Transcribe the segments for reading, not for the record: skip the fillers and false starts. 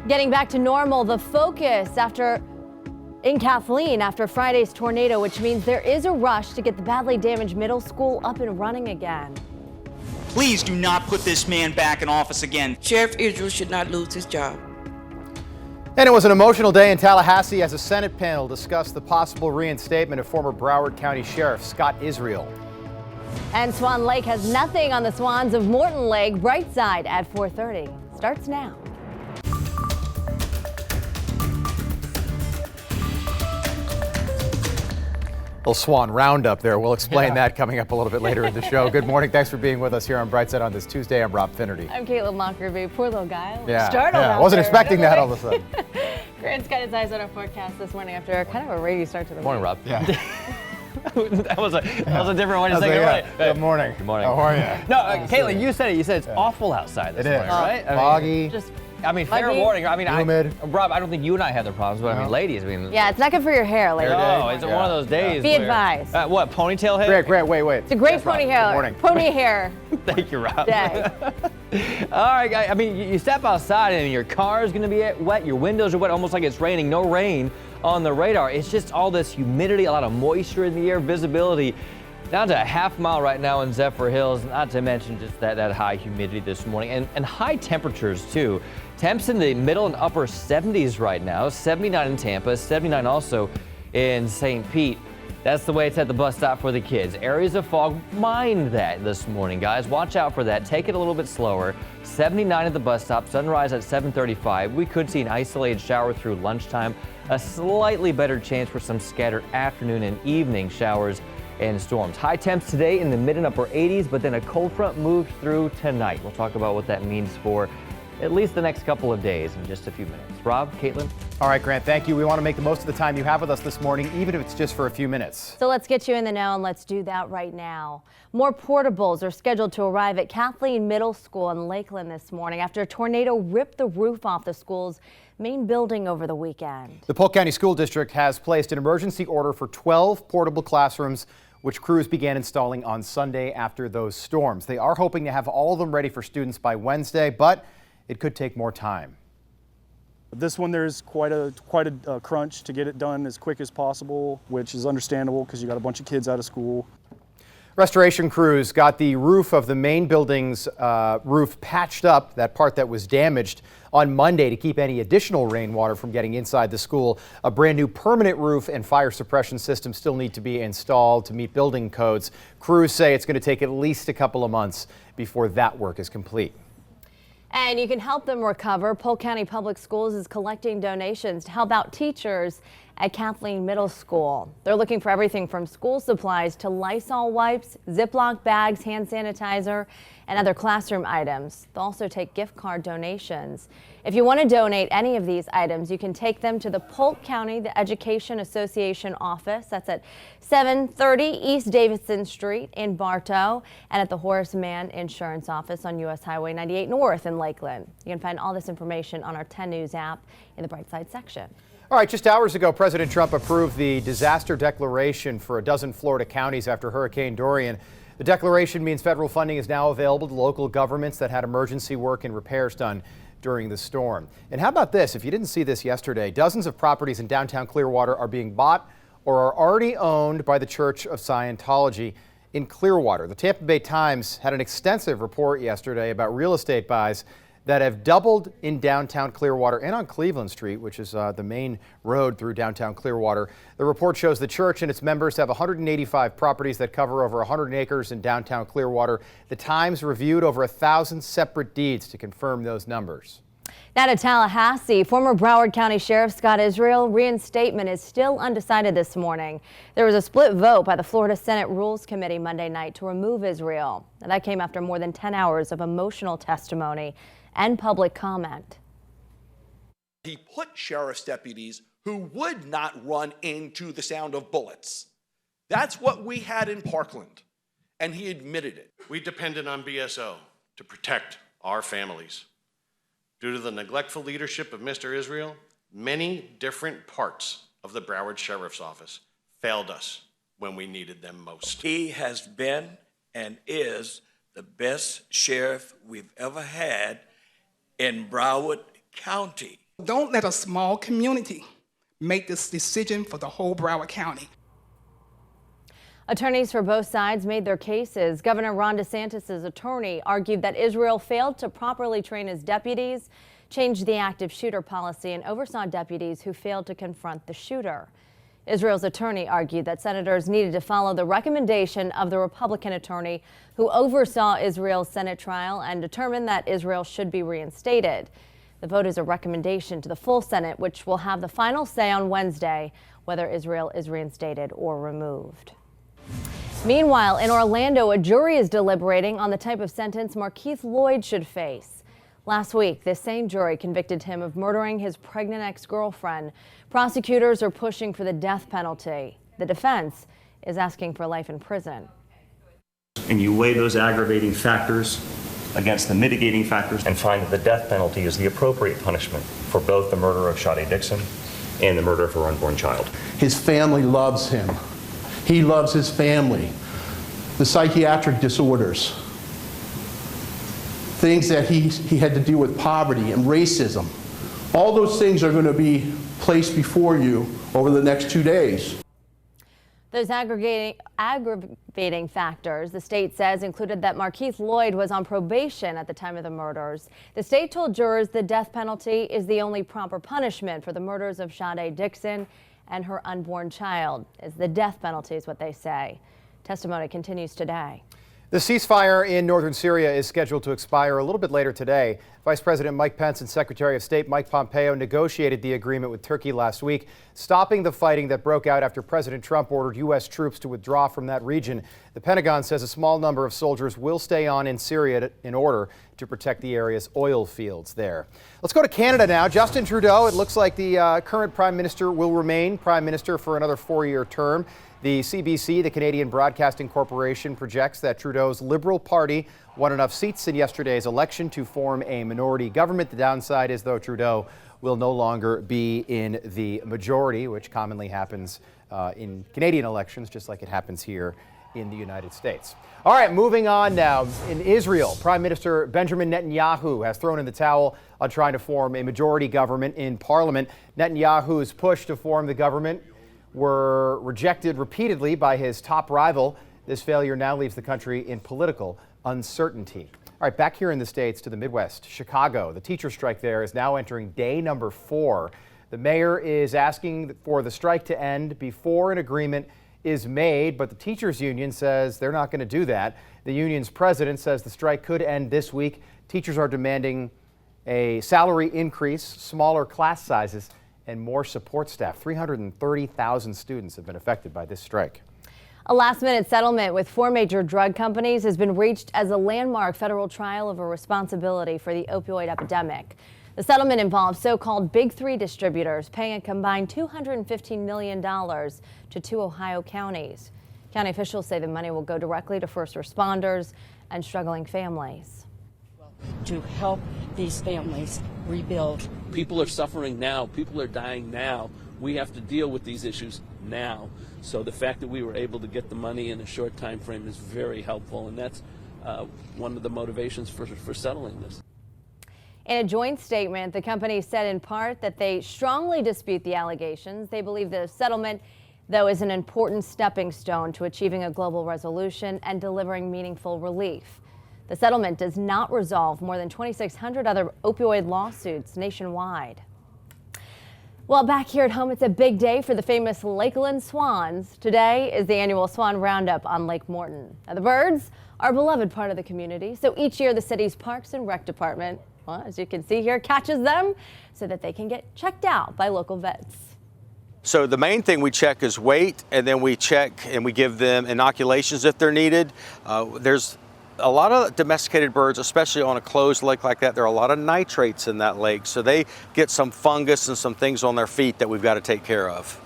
Getting back to normal, the focus in Kathleen after Friday's tornado, which means there is a rush to get the badly damaged middle school up and running again. Please do not put this man back in office again. Sheriff Israel should not lose his job. And it was an emotional day in Tallahassee as a Senate panel discussed the possible reinstatement of former Broward County Sheriff Scott Israel. And Swan Lake has nothing on the Swans of Morton Lake. Brightside at 4:30 starts now. Little Swan roundup there. We'll explain that coming up a little bit later in the show. Good morning. Thanks for being with us here on Brightside on this Tuesday. I'm Rob Finnerty. I'm Caitlin Markeith. Poor little guy. Startled. I wasn't expecting that all of a sudden. Grant's got his eyes on our forecast this morning after kind of a rainy start to the morning, Rob. Yeah. that was a different way to say it, right? Good morning. Good morning. How are you? No, Caitlin, you said it. You said it's awful outside this morning, right? Foggy. Fair warning. Humid. Rob, I don't think you and I had the problems, but ladies, yeah, it's not good for your hair, ladies. No, it's one of those days. Be advised. What, ponytail hair? Grant, wait. It's a great pony hair. Pony hair. Thank you, Rob. Day. All right, guys. You step outside and your car is going to be wet. Your windows are wet, almost like it's raining. No rain on the radar. It's just all this humidity, a lot of moisture in the air, visibility down to a half mile right now in Zephyr Hills, not to mention just that high humidity this morning and high temperatures too. Temps in the middle and upper 70s right now, 79 in Tampa, 79 also in St. Pete. That's the way it's at the bus stop for the kids. Areas of fog, mind that this morning, guys. Watch out for that. Take it a little bit slower. 79 at the bus stop, sunrise at 7:35. We could see an isolated shower through lunchtime. A slightly better chance for some scattered afternoon and evening showers and storms. High temps today in the mid and upper 80s, but then a cold front moves through tonight. We'll talk about what that means for at least the next couple of days in just a few minutes. Rob, Caitlin? All right, Grant, thank you. We want to make the most of the time you have with us this morning, even if it's just for a few minutes. So let's get you in the know, and let's do that right now. More portables are scheduled to arrive at Kathleen Middle School in Lakeland this morning after a tornado ripped the roof off the school's main building over the weekend. The Polk County School District has placed an emergency order for 12 portable classrooms, which crews began installing on Sunday after those storms. They are hoping to have all of them ready for students by Wednesday, but it could take more time. This one, there's quite a crunch to get it done as quick as possible, which is understandable because you got a bunch of kids out of school. Restoration crews got the roof of the main building's roof patched up, that part that was damaged, on Monday to keep any additional rainwater from getting inside the school. A brand new permanent roof and fire suppression system still need to be installed to meet building codes. Crews say it's going to take at least a couple of months before that work is complete. And you can help them recover. Polk County Public Schools is collecting donations to help out teachers at Kathleen Middle School. They're looking for everything from school supplies to Lysol wipes, Ziploc bags, hand sanitizer, and other classroom items. They'll also take gift card donations. If you want to donate any of these items, you can take them to the Polk County the Education Association office. That's at 730 East Davidson Street in Bartow, and at the Horace Mann Insurance office on US Highway 98 North in Lakeland. You can find all this information on our 10 News app in the Brightside section. All right, just hours ago, President Trump approved the disaster declaration for a dozen Florida counties after Hurricane Dorian. The declaration means federal funding is now available to local governments that had emergency work and repairs done during the storm. And how about this? If you didn't see this yesterday, dozens of properties in downtown Clearwater are being bought or are already owned by the Church of Scientology in Clearwater. The Tampa Bay Times had an extensive report yesterday about real estate buys that have doubled in downtown Clearwater and on Cleveland Street, which is the main road through downtown Clearwater. The report shows the church and its members have 185 properties that cover over 100 acres in downtown Clearwater. The Times reviewed over 1,000 separate deeds to confirm those numbers. Now to Tallahassee, former Broward County Sheriff Scott Israel reinstatement is still undecided this morning. There was a split vote by the Florida Senate Rules Committee Monday night to remove Israel. Now, that came after more than 10 hours of emotional testimony and public comment. He put sheriff's deputies who would not run into the sound of bullets. That's what we had in Parkland, and he admitted it. We depended on BSO to protect our families. Due to the neglectful leadership of Mr. Israel, many different parts of the Broward Sheriff's Office failed us when we needed them most. He has been and is the best sheriff we've ever had in Broward County. Don't let a small community make this decision for the whole Broward County. Attorneys for both sides made their cases. Governor Ron DeSantis' attorney argued that Israel failed to properly train his deputies, changed the active shooter policy, and oversaw deputies who failed to confront the shooter. Israel's attorney argued that senators needed to follow the recommendation of the Republican attorney who oversaw Israel's Senate trial and determined that Israel should be reinstated. The vote is a recommendation to the full Senate, which will have the final say on Wednesday whether Israel is reinstated or removed. Meanwhile, in Orlando, a jury is deliberating on the type of sentence Markeith Loyd should face. Last week, this same jury convicted him of murdering his pregnant ex-girlfriend. Prosecutors are pushing for the death penalty. The defense is asking for life in prison. And you weigh those aggravating factors against the mitigating factors and find that the death penalty is the appropriate punishment for both the murder of Sade Dixon and the murder of her unborn child. His family loves him. He loves his family. The psychiatric disorders, things that he had to deal with, poverty and racism, all those things are going to be placed before you over the next 2 days. Those aggravating factors, the state says, included that Markeith Loyd was on probation at the time of the murders. The state told jurors the death penalty is the only proper punishment for the murders of Sade Dixon and her unborn child. Is the death penalty is what they say. Testimony continues today. The ceasefire in northern Syria is scheduled to expire a little bit later today. Vice President Mike Pence and Secretary of State Mike Pompeo negotiated the agreement with Turkey last week, stopping the fighting that broke out after President Trump ordered U.S. troops to withdraw from that region. The Pentagon says a small number of soldiers will stay on in Syria in order to protect the area's oil fields there. Let's go to Canada now. Justin Trudeau, it looks like the current Prime Minister will remain Prime Minister for another 4-year term. The CBC, the Canadian Broadcasting Corporation, projects that Trudeau's Liberal Party won enough seats in yesterday's election to form a minority government. The downside is, though, Trudeau will no longer be in the majority, which commonly happens in Canadian elections, just like it happens here in the United States. All right, moving on now. In Israel, Prime Minister Benjamin Netanyahu has thrown in the towel on trying to form a majority government in Parliament. Netanyahu's push to form the government were rejected repeatedly by his top rival. This failure now leaves the country in political uncertainty. All right, back here in the States to the Midwest, Chicago. The teacher strike there is now entering day number 4. The mayor is asking for the strike to end before an agreement is made, but the teachers union says they're not going to do that. The union's president says the strike could end this week. Teachers are demanding a salary increase, smaller class sizes, and more support staff. 330,000 students have been affected by this strike. A last-minute settlement with 4 major drug companies has been reached as a landmark federal trial of a responsibility for the opioid epidemic. The settlement involves so-called Big Three distributors paying a combined $215 million to 2 Ohio counties. County officials say the money will go directly to first responders and struggling families. To help these families rebuild. People are suffering now. People are dying now. We have to deal with these issues now. So the fact that we were able to get the money in a short time frame is very helpful, and that's one of the motivations for settling this. In a joint statement, the company said in part that they strongly dispute the allegations. They believe the settlement, though, is an important stepping stone to achieving a global resolution and delivering meaningful relief. The settlement does not resolve more than 2,600 other opioid lawsuits nationwide. Well, back here at home, it's a big day for the famous Lakeland Swans. Today is the annual Swan Roundup on Lake Morton. Now, the birds are a beloved part of the community, so each year the city's Parks and Rec Department, well, as you can see here, catches them so that they can get checked out by local vets. So the main thing we check is weight, and then we check and we give them inoculations if they're needed. There's a lot of domesticated birds, especially on a closed lake like that, there are a lot of nitrates in that lake, so they get some fungus and some things on their feet that we've got to take care of.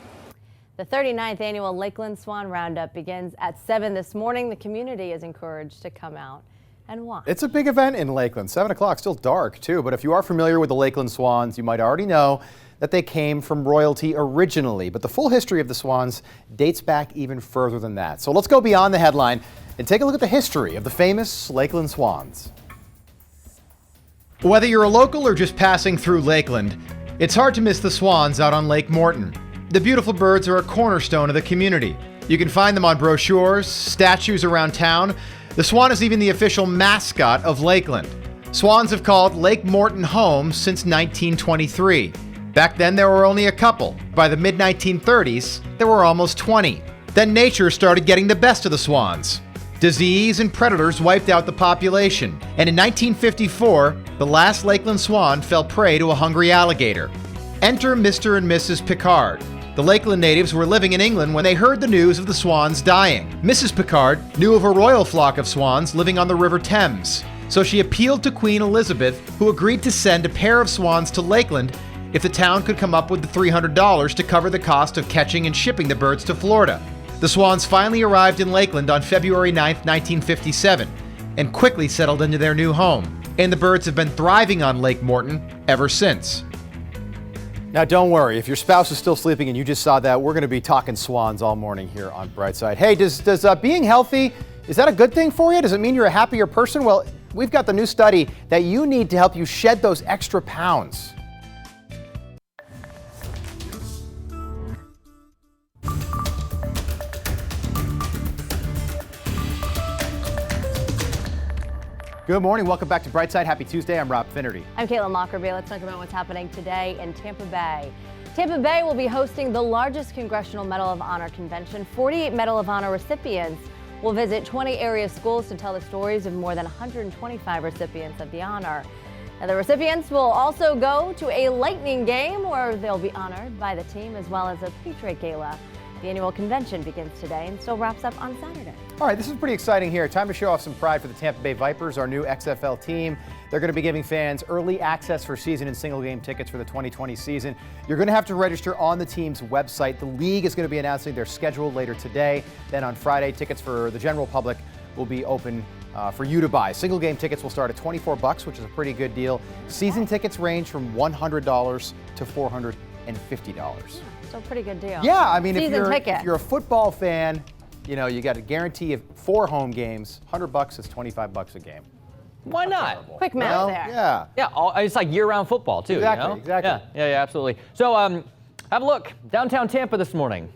The 39th annual Lakeland Swan Roundup begins at 7 this morning. The community is encouraged to come out and watch. It's a big event in Lakeland. 7 o'clock, still dark too, but if you are familiar with the Lakeland Swans, you might already know that they came from royalty originally, but the full history of the Swans dates back even further than that. So let's go beyond the headline and take a look at the history of the famous Lakeland Swans. Whether you're a local or just passing through Lakeland, It's hard to miss the swans out on Lake Morton. The beautiful birds are a cornerstone of the community. You can find them on brochures, statues around town. The swan is even the official mascot of Lakeland. Swans have called Lake Morton home since 1923. Back then there were only a couple. By the mid-1930s, there were almost 20. Then nature started getting the best of the swans. Disease and predators wiped out the population, and in 1954, the last Lakeland swan fell prey to a hungry alligator. Enter Mr. and Mrs. Picard. The Lakeland natives were living in England when they heard the news of the swans dying. Mrs. Picard knew of a royal flock of swans living on the River Thames, so she appealed to Queen Elizabeth, who agreed to send a pair of swans to Lakeland if the town could come up with the $300 to cover the cost of catching and shipping the birds to Florida. The swans finally arrived in Lakeland on February 9, 1957, and quickly settled into their new home. And the birds have been thriving on Lake Morton ever since. Now don't worry, if your spouse is still sleeping and you just saw that, we're going to be talking swans all morning here on Brightside. Hey, does being healthy, is that a good thing for you? Does it mean you're a happier person? Well, we've got the new study that you need to help you shed those extra pounds. Good morning. Welcome back to Brightside. Happy Tuesday. I'm Rob Finnerty. I'm Caitlin Lockerbie. Let's talk about what's happening today in Tampa Bay. Tampa Bay will be hosting the largest Congressional Medal of Honor convention. 48 Medal of Honor recipients will visit 20 area schools to tell the stories of more than 125 recipients of the honor. Now, the recipients will also go to a Lightning game where they'll be honored by the team, as well as a Patriot Gala. The annual convention begins today and still wraps up on Saturday. All right, this is pretty exciting here. Time to show off some pride for the Tampa Bay Vipers, our new XFL team. They're going to be giving fans early access for season and single game tickets for the 2020 season. You're going to have to register on the team's website. The league is going to be announcing their schedule later today. Then on Friday, tickets for the general public will be open for you to buy. Single game tickets will start at $24, which is a pretty good deal. Season tickets range from $100 to $450. So pretty good deal. Yeah, I mean, if ticket. you're a football fan, you know, you got a guarantee of 4 home games. $100 is $25 a game. Why not? Terrible. Quick math there. Yeah. Yeah, it's like year-round football, too. Exactly, you know? exactly. Yeah, absolutely. So, have a look. Downtown Tampa this morning.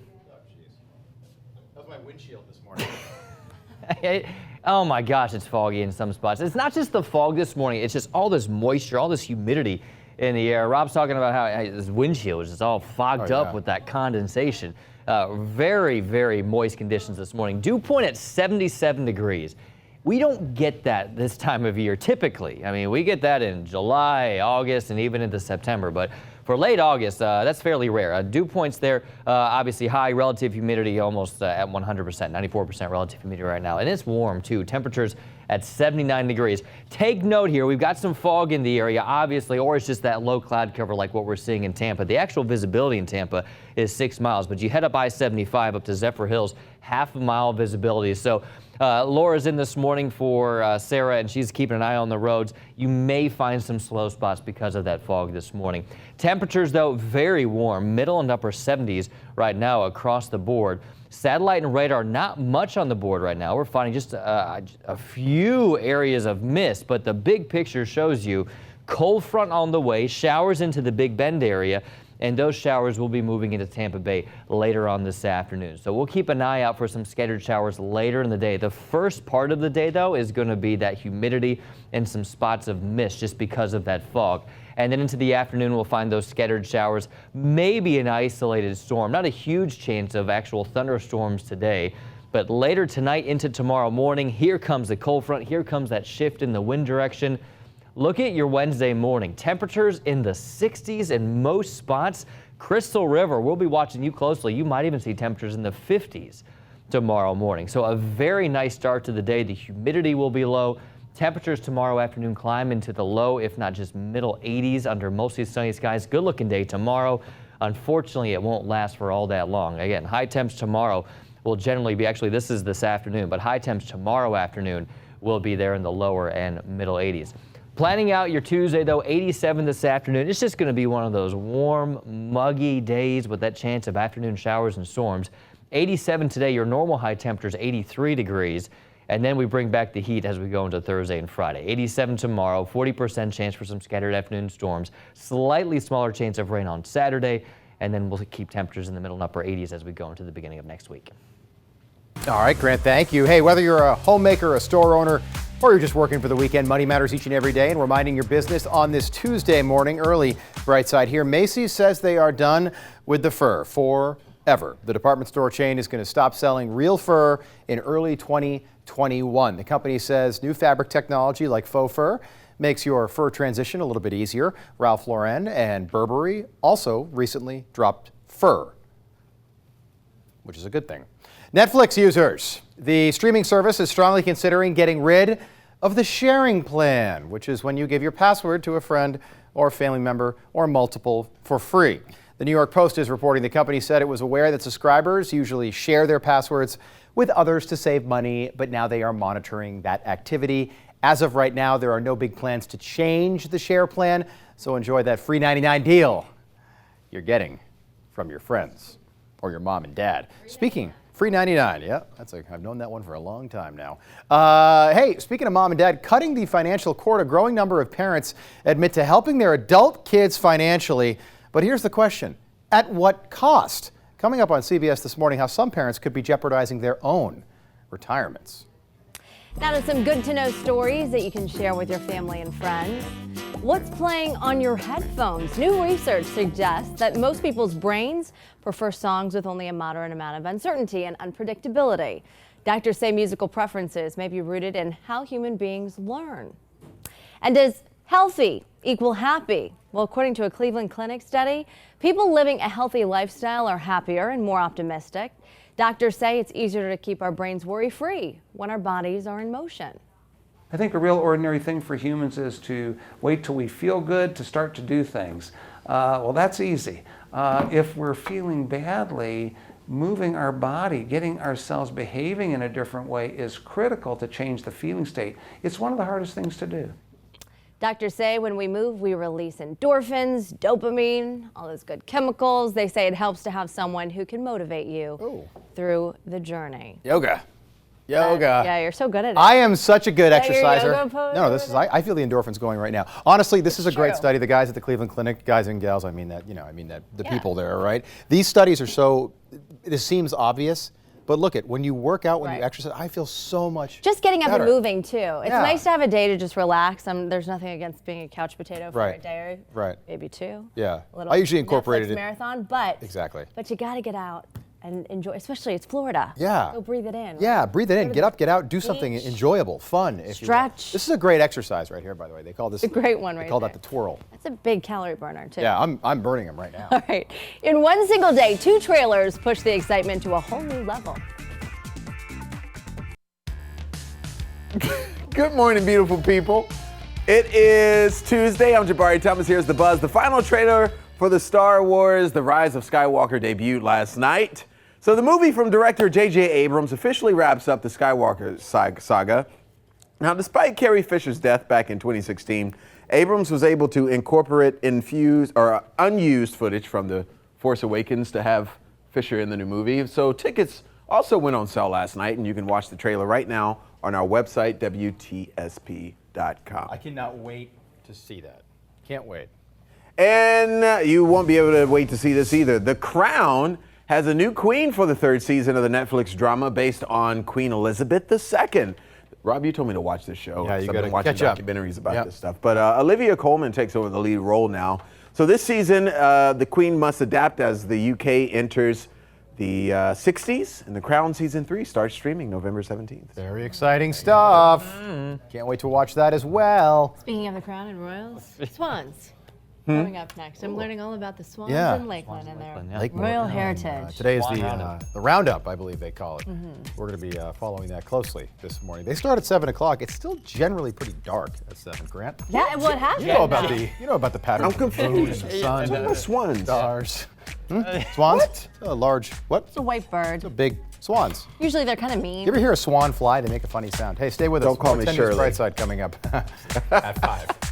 That was my windshield this morning. Oh my gosh, it's foggy in some spots. It's not just the fog this morning, it's just all this moisture, all this humidity in the air. Rob's talking about how his windshield is just all fogged up with that condensation. Very, very moist conditions this morning. Dew point at 77 degrees. We don't get that this time of year typically. I mean, we get that in July, August, and even into September. But for late August, that's fairly rare. Dew points there, obviously high relative humidity, almost at 100%, 94% relative humidity right now. And it's warm too. Temperatures at 79 degrees. Take note here, we've got some fog in the area, obviously, or it's just that low cloud cover like what we're seeing in Tampa. The actual visibility in Tampa is 6 miles, but you head up I-75 up to Zephyr Hills, half a mile visibility. So Laura's in this morning for Sarah, and she's keeping an eye on the roads. You may find some slow spots because of that fog this morning. Temperatures, though, very warm, middle and upper 70s right now across the board. Satellite and radar, not much on the board right now. We're finding just a few areas of mist, but the big picture shows you cold front on the way, showers into the Big Bend area, and those showers will be moving into Tampa Bay later on this afternoon. So we'll keep an eye out for some scattered showers later in the day. The first part of the day, though, is going to be that humidity and some spots of mist just because of that fog. And then into the afternoon, we'll find those scattered showers, maybe an isolated storm. Not a huge chance of actual thunderstorms today, but later tonight into tomorrow morning, here comes the cold front. Here comes that shift in the wind direction. Look at your Wednesday morning. Temperatures in the 60s in most spots. Crystal River, we'll be watching you closely. You might even see temperatures in the 50s tomorrow morning. So a very nice start to the day. The humidity will be low. Temperatures tomorrow afternoon climb into the low, if not just middle 80s under mostly sunny skies. Good looking day tomorrow. Unfortunately, it won't last for all that long. Again, high temps tomorrow will generally be, actually this is this afternoon, but high temps tomorrow afternoon will be there in the lower and middle 80s. Planning out your Tuesday, though, 87 this afternoon. It's just going to be one of those warm, muggy days with that chance of afternoon showers and storms. 87 today, your normal high temperature is 83 degrees. And then we bring back the heat as we go into Thursday and Friday. 87 tomorrow, 40% chance for some scattered afternoon storms, slightly smaller chance of rain on Saturday, and then we'll keep temperatures in the middle and upper 80s as we go into the beginning of next week. All right, Grant, thank you. Hey, whether you're a homemaker, a store owner, or you're just working for the weekend, money matters each and every day, and we're minding your business on this Tuesday morning early. Bright side here, Macy's says they are done with the fur forever. The department store chain is going to stop selling real fur in early 2021. The company says new fabric technology like faux fur makes your fur transition a little bit easier. Ralph Lauren and Burberry also recently dropped fur, which is a good thing. Netflix users. The streaming service is strongly considering getting rid of the sharing plan, which is when you give your password to a friend or family member or multiple for free. The New York Post is reporting the company said it was aware that subscribers usually share their passwords with others to save money, but now they are monitoring that activity. As of right now, there are no big plans to change the share plan, so enjoy that free 99 deal you're getting from your friends or your mom and dad. Speaking free 99, yeah, I've known that one for a long time now. Hey, speaking of mom and dad, cutting the financial cord, a growing number of parents admit to helping their adult kids financially. But here's the question, at what cost? Coming up on CBS this morning, how some parents could be jeopardizing their own retirements. Now to some good to know stories that you can share with your family and friends. What's playing on your headphones? New research suggests that most people's brains prefer songs with only a moderate amount of uncertainty and unpredictability. Doctors say musical preferences may be rooted in how human beings learn. And does healthy equal happy? Well, according to a Cleveland Clinic study, people living a healthy lifestyle are happier and more optimistic. Doctors say it's easier to keep our brains worry-free when our bodies are in motion. I think a real ordinary thing for humans is to wait till we feel good to start to do things. Well, that's easy. If we're feeling badly, moving our body, getting ourselves behaving in a different way is critical to change the feeling state. It's one of the hardest things to do. Doctors say when we move, we release endorphins, dopamine, all those good chemicals. They say it helps to have someone who can motivate you through the journey. Yoga. Yeah, you're so good at it. I am such a good exerciser. Yoga pose No, this is, I feel the endorphins going right now. Honestly, this is a great study. The guys at the Cleveland Clinic, guys and gals, I mean that, the people there, right? These studies are so, this seems obvious, but look when you work out, when you exercise, I feel so much just getting up better. and moving too. It's nice to have a day to just relax. There's nothing against being a couch potato for a day or maybe two. Yeah, A I usually incorporate Netflix it. Marathon, but you got to get out and enjoy, especially it's Florida. Yeah. Go breathe it in. Yeah, breathe it in. Get up, get out, do something enjoyable, fun. If Stretch. This is a great exercise right here, by the way. They call this a great one right They call there. that the twirl. That's a big calorie burner too. Yeah, I'm burning them right now. All right. In one single day, 2 trailers push the excitement to a whole new level. Good morning, beautiful people. It is Tuesday. I'm Jabari Thomas. Here's The Buzz. The final trailer for the Star Wars The Rise of Skywalker debuted last night. So the movie from director J.J. Abrams officially wraps up the Skywalker saga. Now, despite Carrie Fisher's death back in 2016, Abrams was able to incorporate unused footage from The Force Awakens to have Fisher in the new movie. So tickets also went on sale last night, and you can watch the trailer right now on our website, WTSP.com. I cannot wait to see that. Can't wait. And you won't be able to wait to see this either. The Crown has a new queen for the 3rd season of the Netflix drama based on Queen Elizabeth II. Rob, you told me to watch this show. Yeah, you I've been gotta watching catch up. documentaries about this stuff. But Olivia Colman takes over the lead role now. So this season, the Queen must adapt as the UK enters the 60s, and The Crown Season 3 starts streaming November 17th. Very exciting stuff. Can't wait to watch that as well. Speaking of the Crown and Royals, swans. Coming up next. I'm learning all about the swans in Lakeland and their royal heritage. Today is the roundup, I believe they call it. We're going to be following that closely this morning. They start at 7 o'clock. It's still generally pretty dark at 7, Grant. Yeah, well, it has You know about the pattern. I'm confused. The sun, What about swans? Stars. Swans? What? A large, what? It's a white bird. It's a big swans. Usually they're kind of mean. You ever hear a swan fly? They make a funny sound. Hey, stay with us. Don't call me 10 News Shirley. Brightside coming up at 5.